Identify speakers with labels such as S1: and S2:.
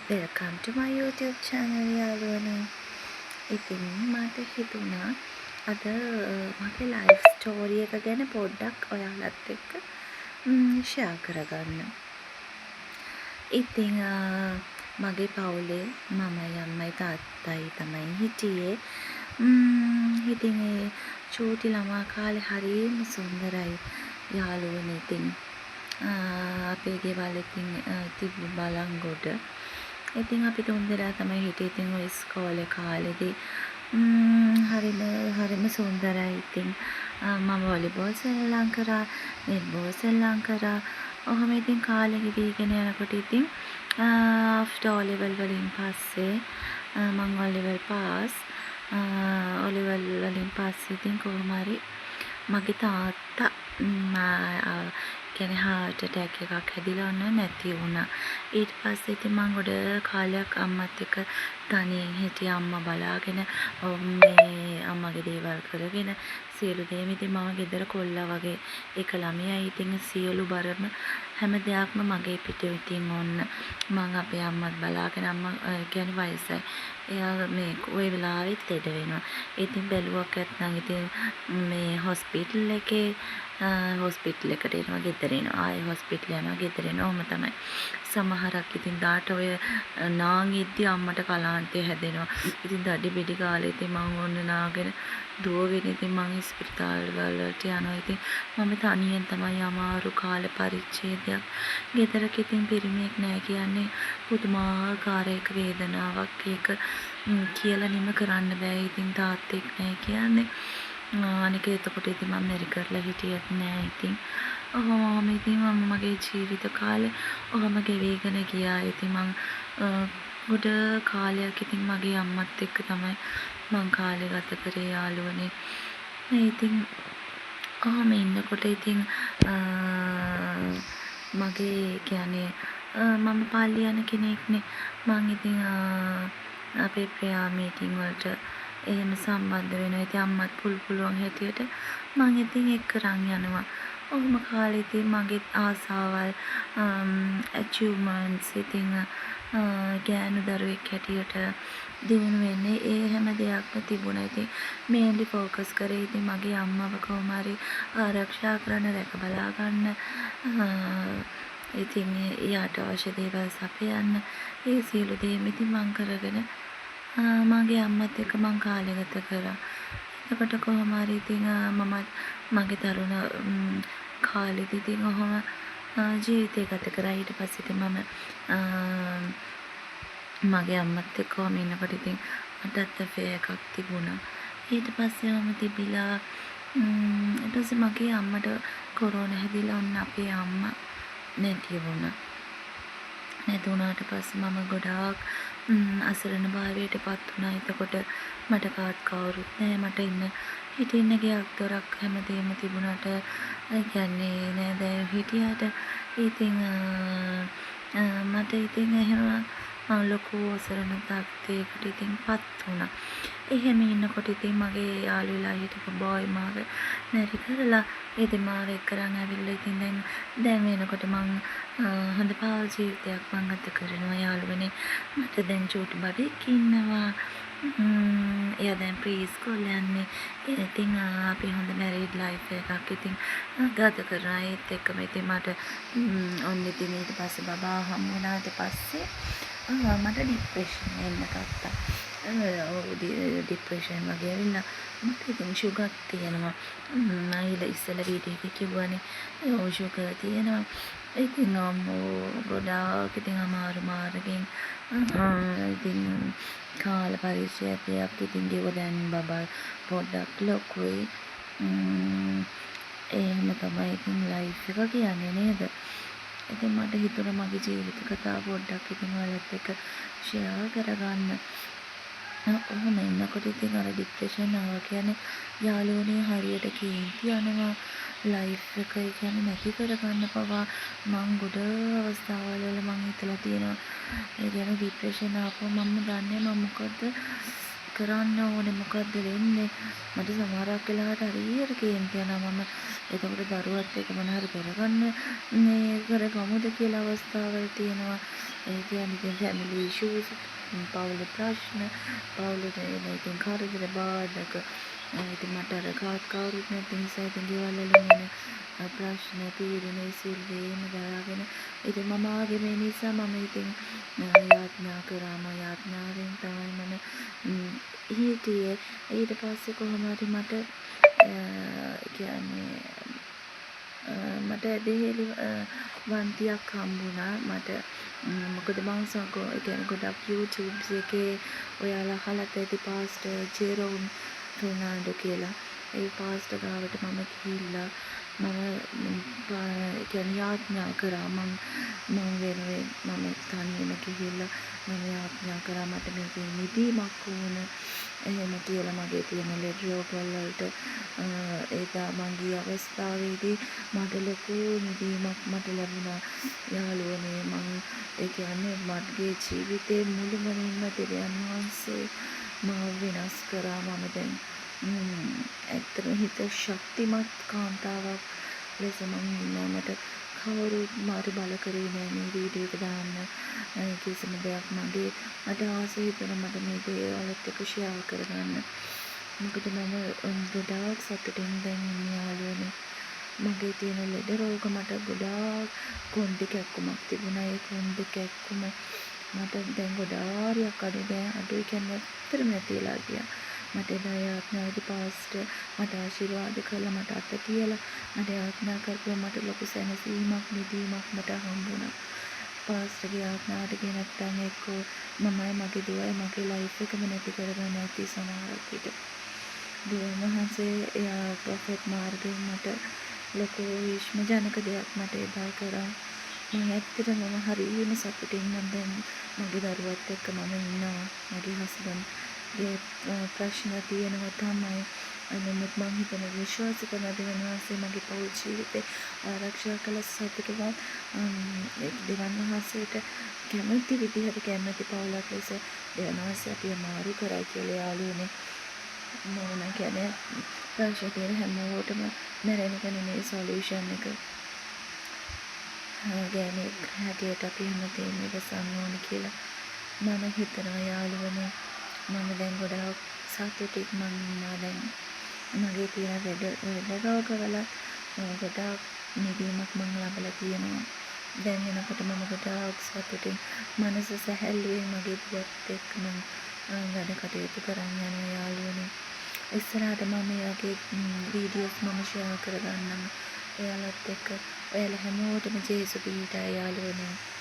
S1: Welcome to my YouTube channel යාළුවනේ. ඉතින් මට හිතුණා අද මගේ ලයිෆ් ස්ටෝරි එක ගැන පොඩ්ඩක් ඔයාලත් එක්ක ෂෙයා කරගන්න. ඉතින් මගේ පවුලේ මමයි අම්මයි තාත්තයි තමයි හිටියේ. ඉතින් ඒ චූටි ළමා කාලේ හරිම සුන්දරයි යාළුවනේ. ඉතින් අපේ ගෙවල් ඉතින් තිබ්බ බලංගොඩ. ඉතින් අපි තුන්දෙනා තමයි හිටියේ. ඉතින් ඔය ඉස්කෝලේ කාලෙදී හරිම සුන්දරයි. ඉතින් මම වොලිබෝල් සෙල්ලම් කරා, නෙට්බෝල් සෙල්ලම් කරා. ඔහොම ඉතින් කාලෙ ගෙවිගෙන යනකොට ඉතින් ආෆ්ටර් O level වලින් පස්සේ මම O level pass. O level වලින් පස්සේ ඉතින් කොහොම හරි මගේ තාත්තා කියන්නේ heart attack එකක් හැදිලා ඔන්න නැති වුණා. ඊට පස්සේ ඉතින් මම ගොඩ කාලයක් අම්මත් එක්ක තනියෙන් හිටියා. අම්මා බලාගෙන මේ අම්මගේ දේවල් කරගෙන සියලු දේම. ඉතින් මම ගෙදර කොල්ලා වගේ එක ළමයයි. ඉතින් සියලු බරම හැම දෙයක්ම මගේ පිටේ. ඉතින් ඔන්න මම අපේ අම්මත් බලාගෙන අම්මා කියන්නේ වයසයි. එයා මේ ওই වෙලාවෙත් ලෙඩ වෙනවා. ඉතින් බැලුවක් නැත්නම් ඉතින් මේ හොස්පිටල් එකේ හොස්පිටල් එකට එනවා ගෙදර එනවා. ආයෙ හොස්පිටල් යනවා ගෙදර එනවා. ඔහොම තමයි. සමහරක් ඉතින් දාට ඔය නාගිද්දි අම්මට කලාන්තය හැදෙනවා. ඉතින් දඩි බෙඩි කාලේ ඉතින් මම ඔන්න නාගෙන දුවගෙන ඉතින් මම ස්පිරිතාල වලට යනවා. ඉතින් මම තනියෙන් තමයි අමාරු කාල පරිච්ඡේදයක්. ගෙදරක ඉතින් පිරිමියෙක් නැහැ කියන්නේ පුදුමාකාර එක වේදනාවක්. ඒක කියලා නිම කරන්න බෑ. ඉතින් තාත්තෙක් නැහැ කියන්නේ. අනික එතකොට ඉතින් මම මෙරි කරලා හිටියෙත් නෑ. ඉතින් ඔහොම ඉතින් මම මගේ ජීවිත කාලේ ඔහොම ගෙවිගෙන ගියා. ඉතින් මම ගොඩ කාලයක් ඉතින් මගේ අම්මත් එක්ක තමයි මං කාලේ ගත කරේ යාළුවනේ. මේ ඉතින් ඔහොම ඉන්නකොට ඉතින් මගේ කියන්නේ මම පාලි යන කෙනෙක්නේ. මං ඉතින් අපේ ප්‍රයා මීටින් වලට එහෙම සම්බන්ධ වෙනවා. ඉතින් අම්මත් පුළුවන් හැටියට මං ඉතින් එක්කරන් යනවා. ඔහොම කාලේ ඉතින් මගේ ආසාවල් achievements ඉතින් ගෑනු දරුවෙක් හැටියට දිනු වෙන්නේ ඒ හැම දෙයක්ම තිබුණා. ඉතින් mainly focus කරේ ඉතින් මගේ අම්මව කොහොම හරි ආරක්ෂා කරන්න, රැක බලා ගන්න. ඉතින් එයාට අවශ්‍ය දේවල් සපයන්න. ඒ සියලු දේම ඉතින් මං කරගෙන මගේ අම්මත් එක්ක මං කාලය ගත කරා. එතකොට කොහොම හරි ඉතින් මමත් මගේ තරුණ කාලෙදී ඉතින් ඔහොම ජීවිතය ගත කරා. ඊට පස්සේ ඉතින් මම මගේ අම්මත් එක්ක කොහොම ඉන්නකොට ඉතින් මටත් affair එකක් තිබුණා. ඊට පස්සේ මම තිබිලා ඊට පස්සේ මගේ අම්මට කොරෝනා හැදිලා ඔන්න අපේ අම්මා නැති වුණා. නැති වුණාට පස්සේ මම ගොඩාක් අසරණ භාවයට පත් වුණා. එතකොට මට කාත් කවුරුත් නැහැ. මට හිටින්න ගයක් දොරක් හැමදේම තිබුණාට කියන්නේ නෑ හිටියට ඉතින් මට ඉතින් එහෙම ලොකු අසරණ තත්ත්වයකට ඉතින් පත් වුණා. එහෙම ඉන්නකොට ඉතින් මගේ යාළුවලා හිටපු බෝයි මාව නැරි කරලා ඉතින් මාව එක්කරන් ඇවිල්ලා ඉතින් දැන් වෙනකොට මං හොඳ පෞල් ජීවිතයක් මං ගත කරනවා යාළුවනේ. මට දැන් චූටි බබෙක් ඉන්නවා. එයා දැන් ප්‍රී ස්කූල් යන්නේ. ඉතින් අපි හොඳ මැරිඩ් ලයිෆ් එකක් ඉතින් ගත කරනවා. ඒත් එක්කම ඉතින් මට ඔන්න ඉතින් ඊට පස්සේ බබා හම්බ වුණාට පස්සේ මට ડિප්‍රෙෂන් එන්න ගත්තා. ડિප්‍රෙෂන් වගේ ඇවිල්ලා මට ඉතින් ෂුගර් තියෙනවා. මම ඉස්සෙල්ලා වීඩියෝ එකේ කිව්වනේ ෂුගර් තියෙනවා. ඉතින් ගොඩාක් ඉතින් අමාරු මාර්ගෙන් ඉතින් කාල පරිච්ඡේදයක් ඉතින් ගෙව දැන් බබා පොඩ්ඩක් ලොකුයි. එහෙම තමයි ඉතින් ලයිෆ් එක කියන්නේ නේද? ඉතින් මට හිතුණා මගේ ජීවිත කතාව පොඩ්ඩක් ඉතින් ඔයාලත් එක්ක ෂෙයා කරගන්න. ඔහොම ඉන්නකොට ඉතින් අර ડિප්‍රෙෂන් ආවා කියන්නේ යාළුවනේ හරියට කේන්ති යනවා. ලයිෆ් එක කියන්නේ නැති කරගන්න පවා මං ගොඩ අවස්ථාවල මං හිතලා තියෙනවා. ඒ කියන්නේ ડિප්‍රෙෂන් ආපුවම මම දන්නේ මම මොකද කරන්න ඕනේ මොකද්ද වෙන්නේ මට සමහරක් වෙලාවට හරියට කේන්ති යනවා මම එතකොට දරුවත් එක්ක මොන හරි කරගන්න මේ කරගමුද කියලා අවස්ථාවල් තියෙනවා ඒ කියන්නේ ෆැමිලි ඉෂුස් පවුලේ ප්‍රශ්න පවුලේ ඉතින් කරදර බාධක ඉතින් මට අර කවුරුත් නැති නිසා ඉතින් ගෙවල් වලින් එන ප්‍රශ්න තීරණ සිල්වීම දරාගෙන ඉතින් මම ආගේ මේ නිසා මම ඉතින් යාඥා කරාම යාඥාවෙන් තමයි මම හිටියේ ඊට පස්සේ කොහොම හරි මට කියන්නේ මට ඇදහිලි වන්තියක් හම්බුණා මට මොකද මං කියන්නේ ගොඩක් YouTube එකේ ඔයාලා අහලත් ඇති පාස්ටර් ජෙරෝම් ෆර්නාන්ඩෝ කියලා ඒ පාස්ටර් ගාවට මම ගිහිල්ලා මම කියන්නේ යාඥා කරා මං වෙනුවෙන් මම තනියම ගිහිල්ලා මම යාඥා කරා මට මේකේ නිදීමක් ඕන එහෙම කියලා මගේ තියෙන ලෙඩ රෝගවල වලට ඒදා මං ගිය අවස්ථාවේදී මට ලොකු නිදීමක් මට ලැබුණා යාළුවනේ මං ඒ කියන්නේ මගේ ජීවිතේ මුළුමනින්ම දෙවියන් වහන්සේ මාව වෙනස් කරා මම දැන් ඇත්තටම හිත ශක්තිමත් කාන්තාවක් ලෙස මම ඉන්නවා මට කවුරුත් මාට බල කරේ නෑ මේ වීඩියෝ එක දාන්න කිසිම දෙයක් මට ආස හිතෙනවා මට මේ දේවල්ත් එක්ක ෂෙයා කරගන්න මොකද මම ගොඩාක් සතුටින් දැන් ඉන්නේ යාළුවනේ මගේ තියෙන ලෙඩ රෝග මට ගොඩාක් කොන්දේ කැක්කුමක් තිබුණා ඒ කොන්දේ කැක්කුම මට දැන් ගොඩාරියක් අඩුයි කියන්නේ ඇත්තටම නැතිලා ගියා මට එදා යාඥාවේදී පාස්ටර් මට ආශිර්වාද කළා මට අත තියලා මට යාඥා කරපුවා මට ලොකු සැනසීමක් නිදීමක් මට හම්බුණා පාස්ටර්ගේ යාඥාවට ගියේ නැත්නම් එක්කෝ මමයි මගේ දුවයි මගේ ලයිෆ් එකම නැති කරගන්න ඇති සමහරක් විට දෙවියන් වහන්සේ එයා ප්‍රොෆෙට් මාර්ගයෙන් මට ලොකු විශ්ම ජනක දෙයක් මට එදා කරා මම ඇත්තටම හරියම සතුටින් නම් දැන් මගේ දරුවත් එක්ක මම ඉන්නවා මගේ හස්බන්ඩ් ගේ ප්‍රශ්න තියෙනවා තමයි නමුත් මම හිතන විශ්වාස කරන දෙවියන් වහන්සේ මගේ පෞල් ජීවිතේ ආරක්ෂා කළ සතුටුවත් දෙවියන් වහන්සේට කැමති විදිහට කැමති පෞලක් ලෙස දෙවියන් වහන්සේ අපිව මාරු කරයි කියලා යාළුවනේ මම කියන්නේ ප්‍රශ්න තියෙන හැමෝටම මැරෙන එක නෙමෙයි සොලියුෂන් එක ගෑණියෙක් හැටියට අපි හැමදේම ඉවසන්න ඕනේ කියලා මම හිතනවා යාළුවනේ මම දැන් ගොඩාක් සතුටින් මම ඉන්නවා දැන් මගේ තියෙන ලෙඩ රෝගවල ගොඩාක් නිදීමක් මම ලබලා තියෙනවා දැන් වෙනකොට මම ගොඩාක් සතුටින් මනස සැහැල්ලුවෙන් මගේ පුවත් එක්ක මම වැඩ කටයුතු කරන් යනවා යාළුවනේ ඉස්සරහට මම යාගේ වීඩියෝස් මම ෂෙයා කරගන්නම් ඔයාලත් එක්ක ඔයාලා හැමෝටම ජේසු පිහිටා යාළුවනේ